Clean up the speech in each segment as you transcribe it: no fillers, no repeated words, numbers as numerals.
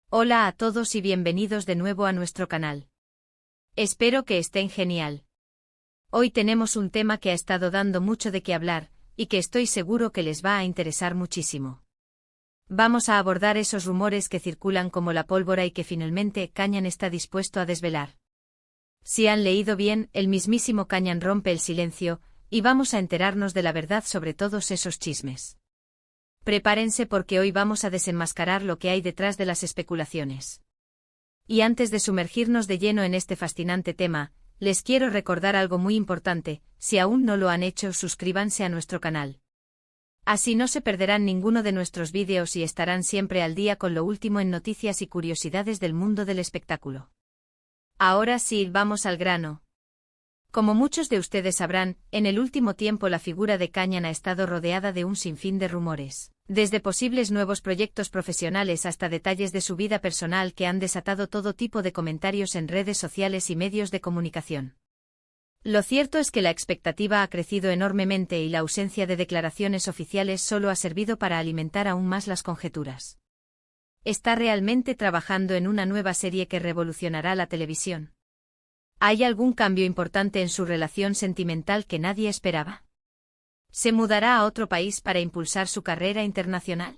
Hola a todos y bienvenidos de nuevo a nuestro canal. Espero que estén genial. Hoy tenemos un tema que ha estado dando mucho de qué hablar, y que estoy seguro que les va a interesar muchísimo. Vamos a abordar esos rumores que circulan como la pólvora y que finalmente Canyan está dispuesto a desvelar. Si han leído bien, el mismísimo Canyan rompe el silencio, y vamos a enterarnos de la verdad sobre todos esos chismes. Prepárense porque hoy vamos a desenmascarar lo que hay detrás de las especulaciones. Y antes de sumergirnos de lleno en este fascinante tema, les quiero recordar algo muy importante: si aún no lo han hecho, suscríbanse a nuestro canal. Así no se perderán ninguno de nuestros vídeos y estarán siempre al día con lo último en noticias y curiosidades del mundo del espectáculo. Ahora sí, vamos al grano. Como muchos de ustedes sabrán, en el último tiempo la figura de Canyan ha estado rodeada de un sinfín de rumores, desde posibles nuevos proyectos profesionales hasta detalles de su vida personal que han desatado todo tipo de comentarios en redes sociales y medios de comunicación. Lo cierto es que la expectativa ha crecido enormemente y la ausencia de declaraciones oficiales solo ha servido para alimentar aún más las conjeturas. ¿Está realmente trabajando en una nueva serie que revolucionará la televisión? ¿Hay algún cambio importante en su relación sentimental que nadie esperaba? ¿Se mudará a otro país para impulsar su carrera internacional?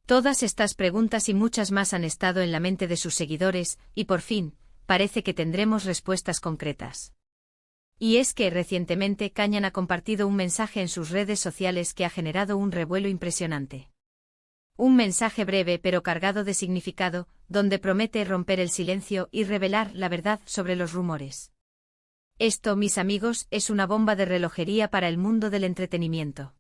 Todas estas preguntas y muchas más han estado en la mente de sus seguidores, y por fin, parece que tendremos respuestas concretas. Y es que recientemente Canyan ha compartido un mensaje en sus redes sociales que ha generado un revuelo impresionante. Un mensaje breve pero cargado de significado, donde promete romper el silencio y revelar la verdad sobre los rumores. Esto, mis amigos, es una bomba de relojería para el mundo del entretenimiento.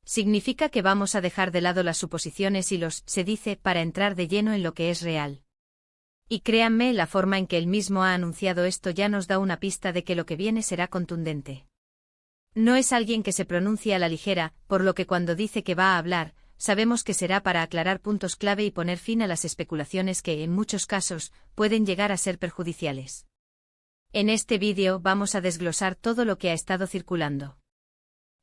Significa que vamos a dejar de lado las suposiciones y se dice, para entrar de lleno en lo que es real. Y créanme, la forma en que él mismo ha anunciado esto ya nos da una pista de que lo que viene será contundente. No es alguien que se pronuncia a la ligera, por lo que cuando dice que va a hablar, sabemos que será para aclarar puntos clave y poner fin a las especulaciones que, en muchos casos, pueden llegar a ser perjudiciales. En este vídeo vamos a desglosar todo lo que ha estado circulando.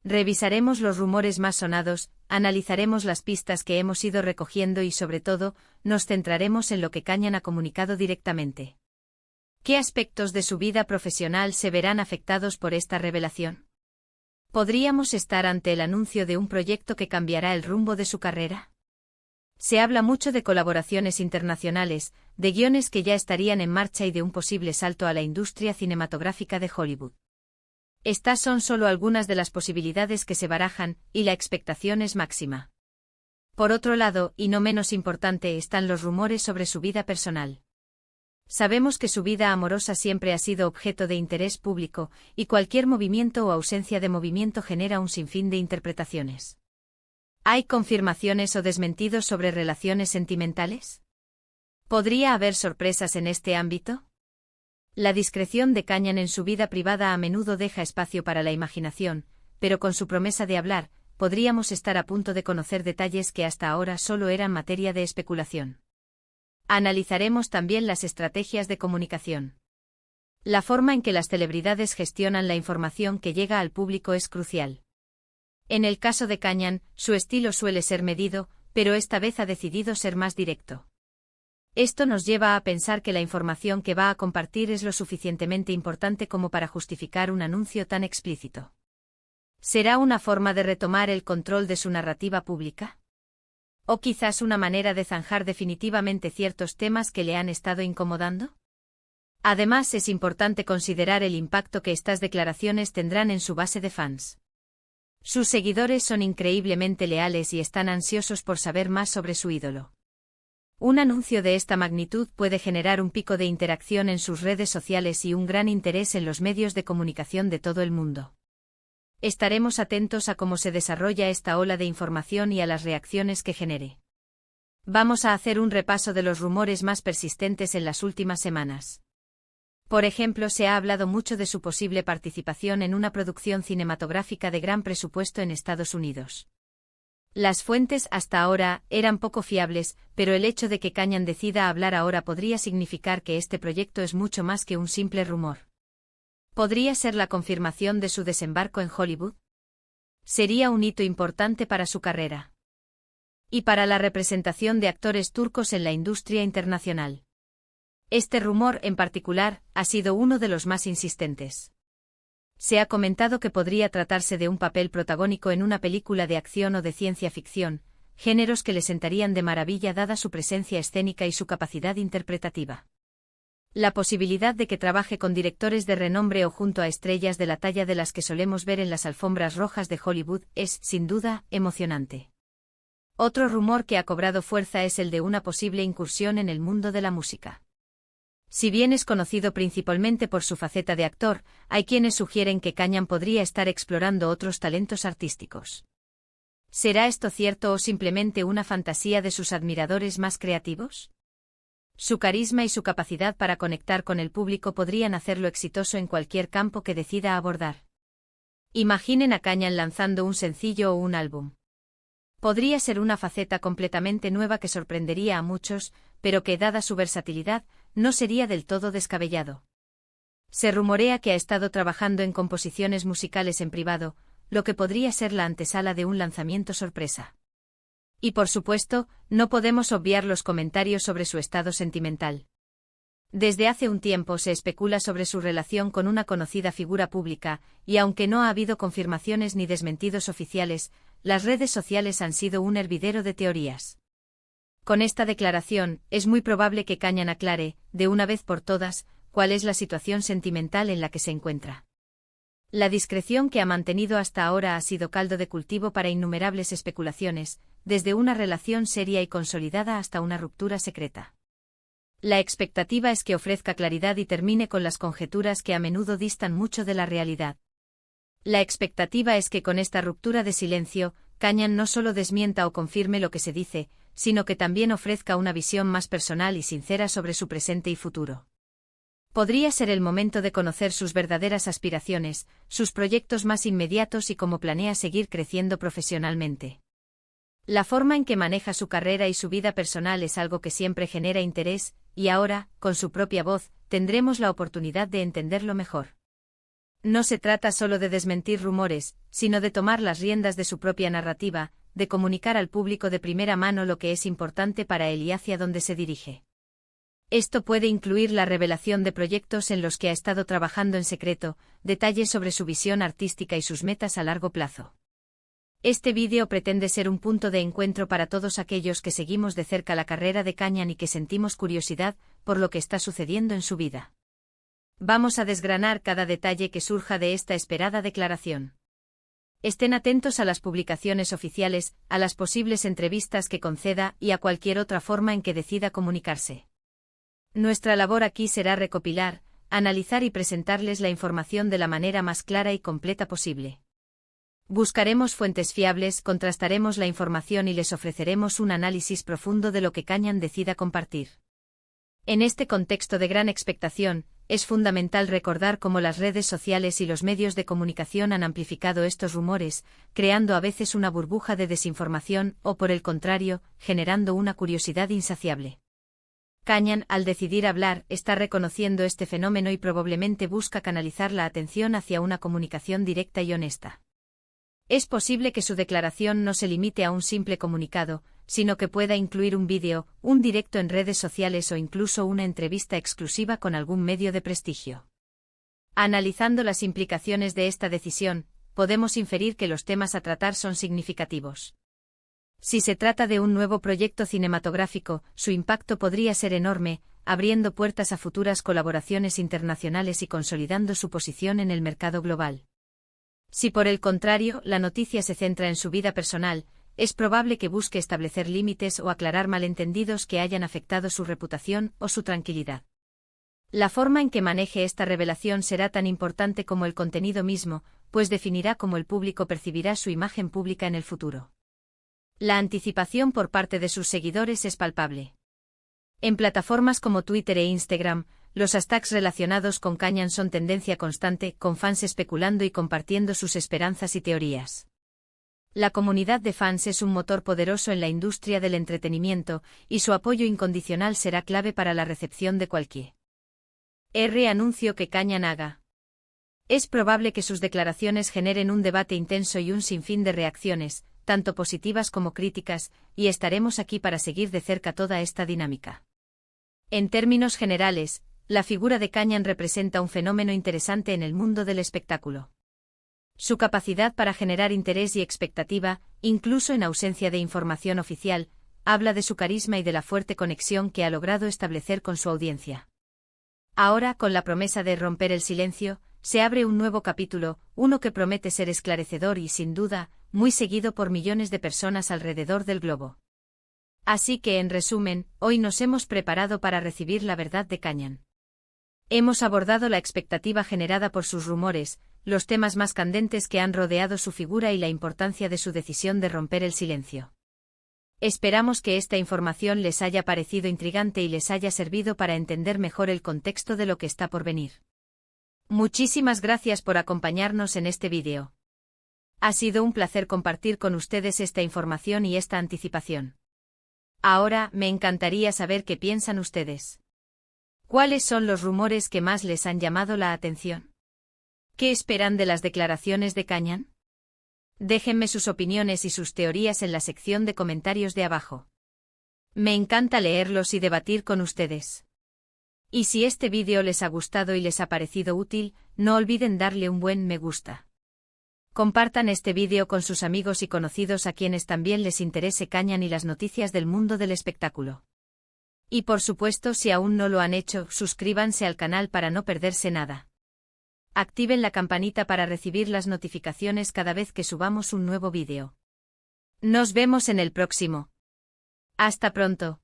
Revisaremos los rumores más sonados, analizaremos las pistas que hemos ido recogiendo y, sobre todo, nos centraremos en lo que Canyan ha comunicado directamente. ¿Qué aspectos de su vida profesional se verán afectados por esta revelación? ¿Podríamos estar ante el anuncio de un proyecto que cambiará el rumbo de su carrera? Se habla mucho de colaboraciones internacionales, de guiones que ya estarían en marcha y de un posible salto a la industria cinematográfica de Hollywood. Estas son solo algunas de las posibilidades que se barajan, y la expectación es máxima. Por otro lado, y no menos importante, están los rumores sobre su vida personal. Sabemos que su vida amorosa siempre ha sido objeto de interés público, y cualquier movimiento o ausencia de movimiento genera un sinfín de interpretaciones. ¿Hay confirmaciones o desmentidos sobre relaciones sentimentales? ¿Podría haber sorpresas en este ámbito? La discreción de Canyan en su vida privada a menudo deja espacio para la imaginación, pero con su promesa de hablar, podríamos estar a punto de conocer detalles que hasta ahora solo eran materia de especulación. Analizaremos también las estrategias de comunicación. La forma en que las celebridades gestionan la información que llega al público es crucial. En el caso de Canyan, su estilo suele ser medido, pero esta vez ha decidido ser más directo. Esto nos lleva a pensar que la información que va a compartir es lo suficientemente importante como para justificar un anuncio tan explícito. ¿Será una forma de retomar el control de su narrativa pública? ¿O quizás una manera de zanjar definitivamente ciertos temas que le han estado incomodando? Además, es importante considerar el impacto que estas declaraciones tendrán en su base de fans. Sus seguidores son increíblemente leales y están ansiosos por saber más sobre su ídolo. Un anuncio de esta magnitud puede generar un pico de interacción en sus redes sociales y un gran interés en los medios de comunicación de todo el mundo. Estaremos atentos a cómo se desarrolla esta ola de información y a las reacciones que genere. Vamos a hacer un repaso de los rumores más persistentes en las últimas semanas. Por ejemplo, se ha hablado mucho de su posible participación en una producción cinematográfica de gran presupuesto en Estados Unidos. Las fuentes hasta ahora eran poco fiables, pero el hecho de que Canyan decida hablar ahora podría significar que este proyecto es mucho más que un simple rumor. ¿Podría ser la confirmación de su desembarco en Hollywood? Sería un hito importante para su carrera. y para la representación de actores turcos en la industria internacional. Este rumor, en particular, ha sido uno de los más insistentes. Se ha comentado que podría tratarse de un papel protagónico en una película de acción o de ciencia ficción, géneros que le sentarían de maravilla dada su presencia escénica y su capacidad interpretativa. La posibilidad de que trabaje con directores de renombre o junto a estrellas de la talla de las que solemos ver en las alfombras rojas de Hollywood es, sin duda, emocionante. Otro rumor que ha cobrado fuerza es el de una posible incursión en el mundo de la música. Si bien es conocido principalmente por su faceta de actor, hay quienes sugieren que Kayhan podría estar explorando otros talentos artísticos. ¿Será esto cierto o simplemente una fantasía de sus admiradores más creativos? Su carisma y su capacidad para conectar con el público podrían hacerlo exitoso en cualquier campo que decida abordar. Imaginen a Kayhan lanzando un sencillo o un álbum. Podría ser una faceta completamente nueva que sorprendería a muchos, pero que, dada su versatilidad, no sería del todo descabellado. Se rumorea que ha estado trabajando en composiciones musicales en privado, lo que podría ser la antesala de un lanzamiento sorpresa. Y por supuesto, no podemos obviar los comentarios sobre su estado sentimental. Desde hace un tiempo se especula sobre su relación con una conocida figura pública, y aunque no ha habido confirmaciones ni desmentidos oficiales, las redes sociales han sido un hervidero de teorías. Con esta declaración, es muy probable que Kayhan aclare, de una vez por todas, cuál es la situación sentimental en la que se encuentra. La discreción que ha mantenido hasta ahora ha sido caldo de cultivo para innumerables especulaciones, desde una relación seria y consolidada hasta una ruptura secreta. La expectativa es que ofrezca claridad y termine con las conjeturas que a menudo distan mucho de la realidad. La expectativa es que con esta ruptura de silencio, Kayhan no solo desmienta o confirme lo que se dice, sino que también ofrezca una visión más personal y sincera sobre su presente y futuro. Podría ser el momento de conocer sus verdaderas aspiraciones, sus proyectos más inmediatos y cómo planea seguir creciendo profesionalmente. La forma en que maneja su carrera y su vida personal es algo que siempre genera interés, y ahora, con su propia voz, tendremos la oportunidad de entenderlo mejor. No se trata solo de desmentir rumores, sino de tomar las riendas de su propia narrativa, de comunicar al público de primera mano lo que es importante para él y hacia dónde se dirige. Esto puede incluir la revelación de proyectos en los que ha estado trabajando en secreto, detalles sobre su visión artística y sus metas a largo plazo. Este vídeo pretende ser un punto de encuentro para todos aquellos que seguimos de cerca la carrera de Kayhan y que sentimos curiosidad por lo que está sucediendo en su vida. Vamos a desgranar cada detalle que surja de esta esperada declaración. Estén atentos a las publicaciones oficiales, a las posibles entrevistas que conceda y a cualquier otra forma en que decida comunicarse. Nuestra labor aquí será recopilar, analizar y presentarles la información de la manera más clara y completa posible. Buscaremos fuentes fiables, contrastaremos la información y les ofreceremos un análisis profundo de lo que Kayhan decida compartir. En este contexto de gran expectación, es fundamental recordar cómo las redes sociales y los medios de comunicación han amplificado estos rumores, creando a veces una burbuja de desinformación o, por el contrario, generando una curiosidad insaciable. Kayhan, al decidir hablar, está reconociendo este fenómeno y probablemente busca canalizar la atención hacia una comunicación directa y honesta. Es posible que su declaración no se limite a un simple comunicado, sino que pueda incluir un vídeo, un directo en redes sociales o incluso una entrevista exclusiva con algún medio de prestigio. Analizando las implicaciones de esta decisión, podemos inferir que los temas a tratar son significativos. Si se trata de un nuevo proyecto cinematográfico, su impacto podría ser enorme, abriendo puertas a futuras colaboraciones internacionales y consolidando su posición en el mercado global. Si por el contrario, la noticia se centra en su vida personal, es probable que busque establecer límites o aclarar malentendidos que hayan afectado su reputación o su tranquilidad. La forma en que maneje esta revelación será tan importante como el contenido mismo, pues definirá cómo el público percibirá su imagen pública en el futuro. La anticipación por parte de sus seguidores es palpable. En plataformas como Twitter e Instagram, los hashtags relacionados con Kayhan son tendencia constante, con fans especulando y compartiendo sus esperanzas y teorías. La comunidad de fans es un motor poderoso en la industria del entretenimiento, y su apoyo incondicional será clave para la recepción de cualquier anuncio que Kayhan haga. Es probable que sus declaraciones generen un debate intenso y un sinfín de reacciones, tanto positivas como críticas, y estaremos aquí para seguir de cerca toda esta dinámica. En términos generales, la figura de Canyan representa un fenómeno interesante en el mundo del espectáculo. Su capacidad para generar interés y expectativa, incluso en ausencia de información oficial, habla de su carisma y de la fuerte conexión que ha logrado establecer con su audiencia. Ahora, con la promesa de romper el silencio, se abre un nuevo capítulo, uno que promete ser esclarecedor y, sin duda, muy seguido por millones de personas alrededor del globo. Así que, en resumen, hoy nos hemos preparado para recibir la verdad de Canyan. Hemos abordado la expectativa generada por sus rumores, los temas más candentes que han rodeado su figura y la importancia de su decisión de romper el silencio. Esperamos que esta información les haya parecido intrigante y les haya servido para entender mejor el contexto de lo que está por venir. Muchísimas gracias por acompañarnos en este vídeo. Ha sido un placer compartir con ustedes esta información y esta anticipación. Ahora, me encantaría saber qué piensan ustedes. ¿Cuáles son los rumores que más les han llamado la atención? ¿Qué esperan de las declaraciones de Canyan? Déjenme sus opiniones y sus teorías en la sección de comentarios de abajo. Me encanta leerlos y debatir con ustedes. Y si este vídeo les ha gustado y les ha parecido útil, no olviden darle un buen me gusta. Compartan este vídeo con sus amigos y conocidos a quienes también les interese Canyan y las noticias del mundo del espectáculo. Y por supuesto, si aún no lo han hecho, suscríbanse al canal para no perderse nada. Activen la campanita para recibir las notificaciones cada vez que subamos un nuevo vídeo. Nos vemos en el próximo. Hasta pronto.